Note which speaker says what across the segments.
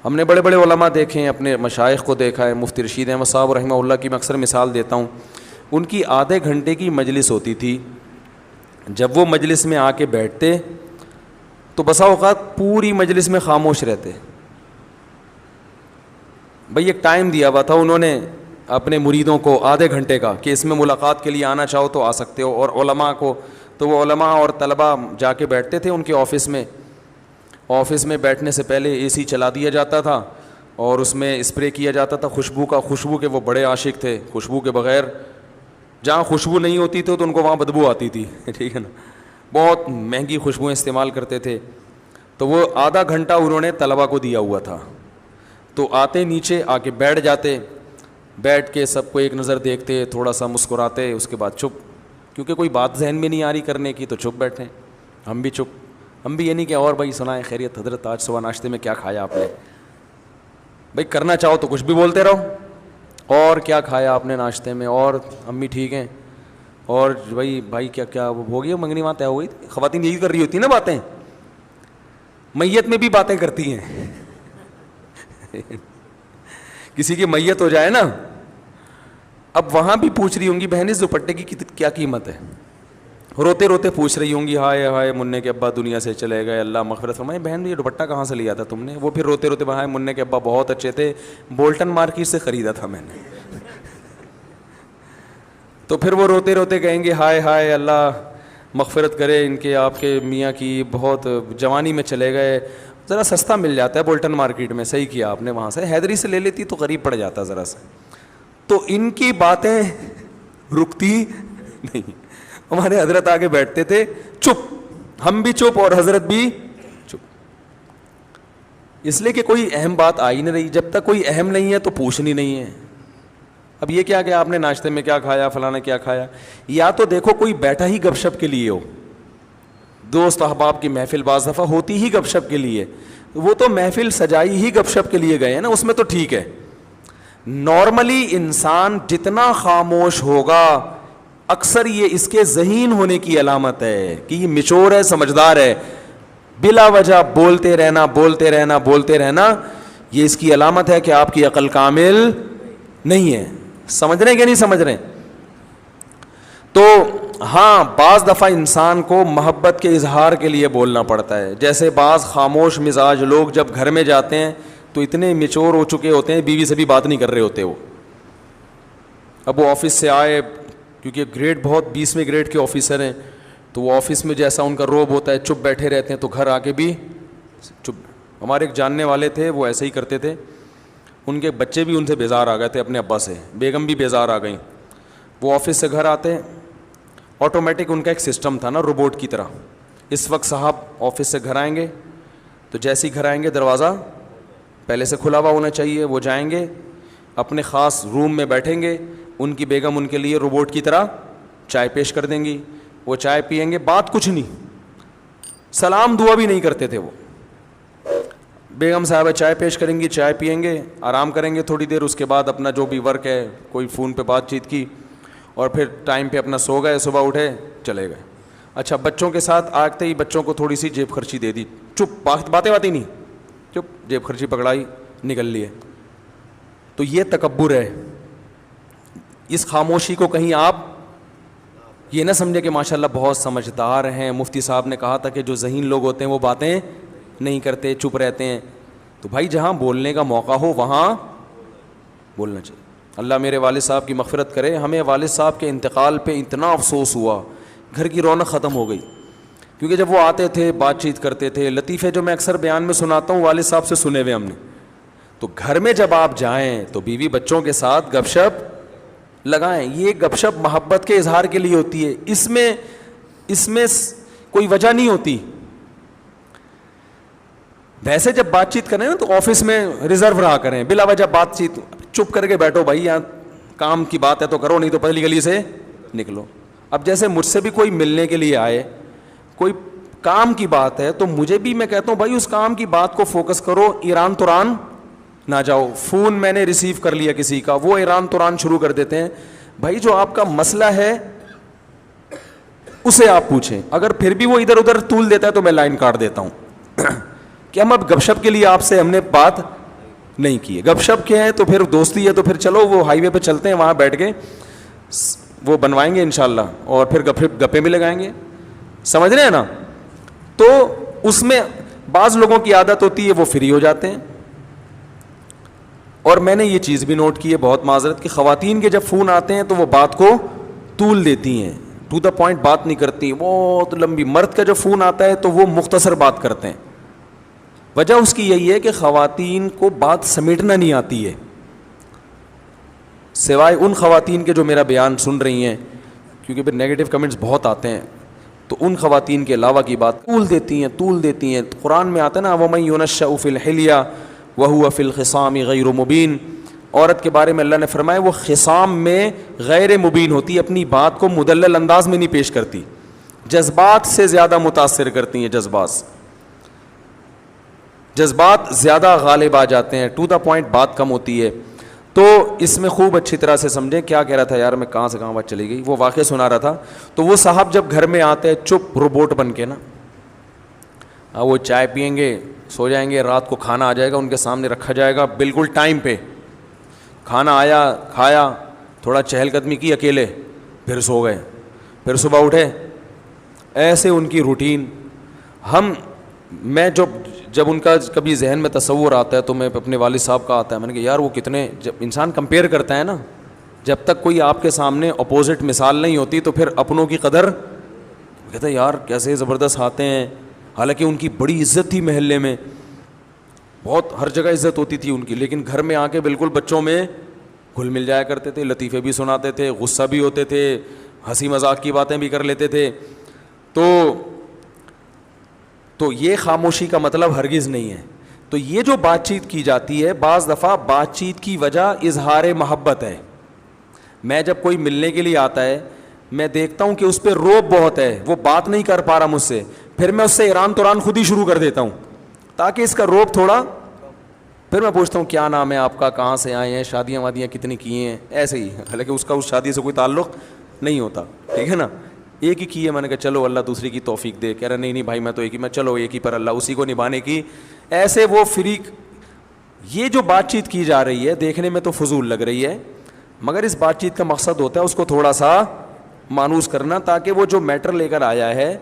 Speaker 1: ہم نے بڑے بڑے علماء دیکھے ہیں، اپنے مشائخ کو دیکھا ہے، مفتی رشید احمد صاحب رحمہ اللہ کی میں اکثر مثال دیتا ہوں. ان کی آدھے گھنٹے کی مجلس ہوتی تھی. جب وہ مجلس میں آ کے بیٹھتے تو بسا اوقات پوری مجلس میں خاموش رہتے. بھئی ایک ٹائم دیا ہوا تھا انہوں نے اپنے مریدوں کو آدھے گھنٹے کا کہ اس میں ملاقات کے لیے آنا چاہو تو آ سکتے ہو. اور علماء کو تو وہ علماء اور طلباء جا کے بیٹھتے تھے ان کے آفس میں. آفس میں بیٹھنے سے پہلے اے سی چلا دیا جاتا تھا اور اس میں اسپرے کیا جاتا تھا خوشبو کا. خوشبو کے وہ بڑے عاشق تھے. خوشبو کے بغیر جہاں خوشبو نہیں ہوتی تھی تو ان کو وہاں بدبو آتی تھی. ٹھیک ہے نا. بہت مہنگی خوشبوئیں استعمال کرتے تھے. تو وہ آدھا گھنٹہ انہوں نے طلباء کو دیا ہوا تھا. تو آتے نیچے آ کے بیٹھ جاتے, بیٹھ کے سب کو ایک نظر دیکھتے, تھوڑا سا مسکراتے, اس کے بعد چپ, کیونکہ کوئی بات ذہن میں نہیں آ رہی کرنے کی تو چپ بیٹھیں. ہم بھی چپ, ہم بھی یہ نہیں کہ اور بھائی سنائیں خیریت حضرت آج صبح ناشتے میں کیا کھایا آپ نے. بھائی کرنا چاہو تو کچھ بھی بولتے رہو, اور کیا کھایا آپ نے ناشتے میں, اور امی ٹھیک ہیں, اور بھائی کیا کیا ہو گئی منگنی وہاں طے ہو گئی. خواتین یہی کر رہی ہوتی نا باتیں, میت میں بھی باتیں کرتی ہیں. کسی کی میت ہو جائے نا, اب وہاں بھی پوچھ رہی ہوں گی بہن اس دوپٹے کی کیا قیمت ہے, روتے روتے پوچھ رہی ہوں گی ہائے ہائے منع کے ابا دنیا سے چلے گئے اللہ مغفرت فرمائے. بہن یہ دوپٹہ کہاں سے لیا تھا تم نے؟ وہ پھر روتے روتے ہائے منع کے ابا بہت اچھے تھے, بولٹن مارکیٹ سے خریدا تھا میں نے. تو پھر وہ روتے روتے کہیں گے ہائے ہائے اللہ مغفرت کرے ان کے آپ کے میاں کی, بہت جوانی میں چلے گئے, ذرا سستا مل جاتا ہے بولٹن مارکیٹ میں. صحیح کیا آپ نے, وہاں سے حیدری سے لے لیتی تو قریب پڑ جاتا ذرا سا. تو ان کی باتیں رکتی نہیں. ہمارے حضرت آگے بیٹھتے تھے چپ, ہم بھی چپ اور حضرت بھی چپ, اس لیے کہ کوئی اہم بات آئی نہیں رہی. جب تک کوئی اہم نہیں ہے تو پوچھنی نہیں ہے. اب یہ کیا کہ آپ نے ناشتے میں کیا کھایا, فلاں کیا کھایا, یا تو دیکھو کوئی بیٹھا ہی گپ شپ کے لیے ہو, دوست احباب کی محفل بعض دفعہ ہوتی ہی گپ شپ کے لیے, وہ تو محفل سجائی ہی گپ شپ کے لیے گئے ہیں نا, اس میں تو ٹھیک ہے. نارملی انسان جتنا خاموش ہوگا اکثر یہ اس کے ذہین ہونے کی علامت ہے کہ یہ میچور ہے, سمجھدار ہے. بلا وجہ بولتے رہنا بولتے رہنا بولتے رہنا, یہ اس کی علامت ہے کہ آپ کی عقل کامل نہیں ہے. سمجھ رہے ہیں کہ نہیں سمجھ رہے ہیں؟ تو ہاں بعض دفعہ انسان کو محبت کے اظہار کے لیے بولنا پڑتا ہے. جیسے بعض خاموش مزاج لوگ جب گھر میں جاتے ہیں تو اتنے میچور ہو چکے ہوتے ہیں, بیوی سے بھی بات نہیں کر رہے ہوتے. وہ اب وہ آفس سے آئے, کیونکہ گریڈ بہت 20ویں گریڈ کے آفیسر ہیں, تو وہ آفس میں جیسا ان کا روب ہوتا ہے چپ بیٹھے رہتے ہیں, تو گھر آ کے بھی چپ. ہمارے ایک جاننے والے تھے وہ ایسے ہی کرتے تھے, ان کے بچے بھی ان سے بیزار آ گئے تھے اپنے ابا سے, بیگم بھی بیزار آ گئیں. وہ آفس سے گھر آتے, آٹومیٹک ان کا ایک سسٹم تھا نا روبوٹ کی طرح. اس وقت صاحب آفس سے گھر آئیں گے تو جیسے ہی گھر آئیں گے دروازہ پہلے سے کھلا ہوا ہونا چاہیے, وہ جائیں گے اپنے خاص روم میں بیٹھیں گے, ان کی بیگم ان کے لیے روبوٹ کی طرح چائے پیش کر دیں گی, وہ چائے پئیں گے, بات کچھ نہیں, سلام دعا بھی نہیں کرتے تھے. وہ بیگم صاحبہ چائے پیش کریں گی, چائے پئیں گے, آرام کریں گے تھوڑی دیر, اس کے بعد اپنا جو بھی ورک ہے کوئی فون پہ بات چیت کی, اور پھر ٹائم پہ اپنا سو گئے, صبح اٹھے چلے گئے. اچھا بچوں کے ساتھ آتے ہی بچوں کو تھوڑی سی جیب خرچی دے دی, چپ, باتیں نہیں, چپ, جیب خرچی پکڑائی نکل لیے. تو یہ تکبر ہے. اس خاموشی کو کہیں آپ یہ نہ سمجھے کہ ماشاءاللہ بہت سمجھدار ہیں. مفتی صاحب نے کہا تھا کہ جو ذہین لوگ ہوتے ہیں وہ باتیں نہیں کرتے, چپ رہتے ہیں. تو بھائی جہاں بولنے کا موقع ہو وہاں بولنا چاہیے. اللہ میرے والد صاحب کی مغفرت کرے, ہمیں والد صاحب کے انتقال پہ اتنا افسوس ہوا, گھر کی رونق ختم ہو گئی. کیونکہ جب وہ آتے تھے بات چیت کرتے تھے, لطیفے جو میں اکثر بیان میں سناتا ہوں والد صاحب سے سنے ہوئے ہم نے. تو گھر میں جب آپ جائیں تو بیوی بچوں کے ساتھ گپ شپ لگائیں. یہ گپ شپ محبت کے اظہار کے لیے ہوتی ہے, اس میں کوئی وجہ نہیں ہوتی. ویسے جب بات چیت کریں نا تو آفس میں ریزرو رہا کریں, بلا وجہ بات چیت چپ کر کے بیٹھو, بھائی یہاں کام کی بات ہے تو کرو, نہیں تو پہلی گلی سے نکلو. اب جیسے مجھ سے بھی کوئی ملنے کے لیے آئے, کوئی کام کی بات ہے, تو مجھے بھی میں کہتا ہوں بھائی اس کام کی بات کو فوکس کرو, ایران توران نہ جاؤ. فون میں نے ریسیو کر لیا کسی کا, وہ ایران توران شروع کر دیتے ہیں. بھائی جو آپ کا مسئلہ ہے اسے آپ پوچھیں, اگر پھر بھی وہ ادھر ادھر طول دیتا ہے تو میں لائن کاٹ دیتا ہوں کہ ہم اب گپ شپ کے لیے آپ سے ہم نے بات نہیں کیے. گپ شپ کے ہیں تو پھر دوستی ہے تو پھر چلو وہ ہائی وے پہ چلتے ہیں, وہاں بیٹھ کے وہ بنوائیں گے انشاءاللہ, اور پھر گپے بھی لگائیں گے, سمجھ رہے ہیں نا. تو اس میں بعض لوگوں کی عادت ہوتی ہے وہ فری ہو جاتے ہیں. اور میں نے یہ چیز بھی نوٹ کی ہے, بہت معذرت, کہ خواتین کے جب فون آتے ہیں تو وہ بات کو طول دیتی ہیں, ٹو دا پوائنٹ بات نہیں کرتی, بہت لمبی. مرد کا جب فون آتا ہے تو وہ مختصر بات کرتے ہیں. وجہ اس کی یہی ہے کہ خواتین کو بات سمیٹنا نہیں آتی ہے, سوائے ان خواتین کے جو میرا بیان سن رہی ہیں, کیونکہ پھر نیگیٹو کمنٹس بہت آتے ہیں, تو ان خواتین کے علاوہ کی بات طول دیتی ہیں. قرآن میں آتا ہے نا, وَمَن يُنَشَّأُ فِي الْحِلْيَةِ وَهُوَ فِي الْخِصَامِ غَيْرُ مُبِينٍ. عورت کے بارے میں اللہ نے فرمایا وہ خصام میں غیر مبین ہوتی ہے, اپنی بات کو مدلل انداز میں نہیں پیش کرتی, جذبات سے زیادہ متاثر کرتی ہیں, جذبات زیادہ غالب آ جاتے ہیں, ٹو دا پوائنٹ بات کم ہوتی ہے. تو اس میں خوب اچھی طرح سے سمجھیں. کیا کہہ رہا تھا یار میں, کہاں سے کہاں بات چلی گئی, وہ واقعہ سنا رہا تھا. تو وہ صاحب جب گھر میں آتے ہیں چپ روبوٹ بن کے نا, وہ چائے پئیں گے, سو جائیں گے, رات کو کھانا آ جائے گا ان کے سامنے رکھا جائے گا بالکل ٹائم پہ, کھانا آیا کھایا, تھوڑا چہل قدمی کی اکیلے, پھر سو گئے, پھر صبح اٹھے, ایسے ان کی روٹین. میں جب ان کا کبھی ذہن میں تصور آتا ہے تو میں اپنے والد صاحب کا آتا ہے, میں نے کہا یار وہ کتنے, جب انسان کمپیئر کرتا ہے نا, جب تک کوئی آپ کے سامنے اپوزٹ مثال نہیں ہوتی تو پھر اپنوں کی قدر کہتا ہے یار کیسے زبردست آتے ہیں. حالانکہ ان کی بڑی عزت تھی محلے میں, بہت ہر جگہ عزت ہوتی تھی ان کی, لیکن گھر میں آ کے بالکل بچوں میں گھل مل جایا کرتے تھے, لطیفے بھی سناتے تھے, غصہ بھی ہوتے تھے, ہنسی مذاق کی باتیں بھی کر لیتے تھے. تو یہ خاموشی کا مطلب ہرگز نہیں ہے. تو یہ جو بات چیت کی جاتی ہے بعض دفعہ بات چیت کی وجہ اظہار محبت ہے. میں جب کوئی ملنے کے لیے آتا ہے میں دیکھتا ہوں کہ اس پہ روب بہت ہے, وہ بات نہیں کر پا رہا مجھ سے, پھر میں اس سے ایران توران خود ہی شروع کر دیتا ہوں تاکہ اس کا روب تھوڑا, پھر میں پوچھتا ہوں کیا نام ہے آپ کا, کہاں سے آئے ہیں, شادیاں وادیاں کتنی کی ہیں, ایسے ہی. حالانکہ اس کا اس شادی سے کوئی تعلق نہیں ہوتا, ٹھیک ہے نا, ایک ہی کی ہے. میں نے کہا چلو اللہ دوسری کی توفیق دے. کہہ رہا نہیں بھائی میں تو ایک ہی, میں چلو ایک ہی پر اللہ اسی کو نبھانے کی. ایسے وہ فریق. یہ جو بات چیت کی جا رہی ہے دیکھنے میں تو فضول لگ رہی ہے, مگر اس بات چیت کا مقصد ہوتا ہے اس کو تھوڑا سا مانوس کرنا, تاکہ وہ جو میٹر لے کر آیا ہے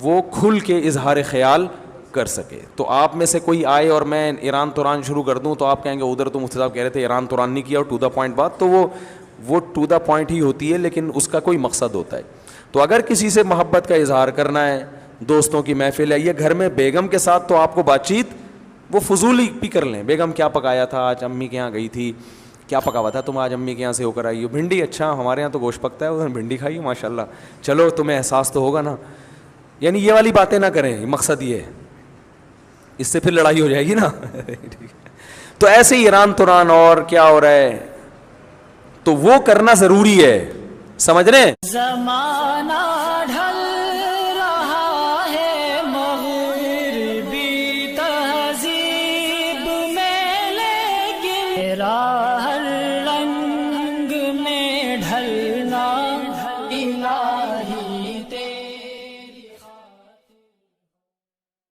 Speaker 1: وہ کھل کے اظہار خیال کر سکے. تو آپ میں سے کوئی آئے اور میں ایران توران شروع کر دوں تو آپ کہیں گے ادھر تو مفتی صاحب کہہ رہے تھے ایران توران نہیں کیا, اور ٹو دا پوائنٹ بات, تو وہ ٹو دا پوائنٹ ہی ہوتی ہے, لیکن اس کا کوئی مقصد ہوتا ہے. تو اگر کسی سے محبت کا اظہار کرنا ہے, دوستوں کی محفل ہے, یہ گھر میں بیگم کے ساتھ, تو آپ کو بات چیت وہ فضول ہی بھی کر لیں. بیگم کیا پکایا تھا آج, امی کے یہاں گئی تھی, کیا پکا ہوا تھا تم آج امی کے یہاں سے ہو کر آئی ہو, بھنڈی, اچھا ہمارے یہاں تو گوشت پکتا ہے, ادھر بھنڈی کھائی ہو ماشاء اللہ, چلو تمہیں احساس تو ہوگا نا. یعنی یہ والی باتیں نہ کریں, مقصد یہ ہے, اس سے پھر لڑائی ہو جائے گی نا. تو ایسے ہی ایران توران اور کیا ہو رہا ہے تو وہ کرنا ضروری ہے, سمجھ رہے ہیں.
Speaker 2: زمانہ ڈھل رہا ہے مغربی تہذیب میں, لیکن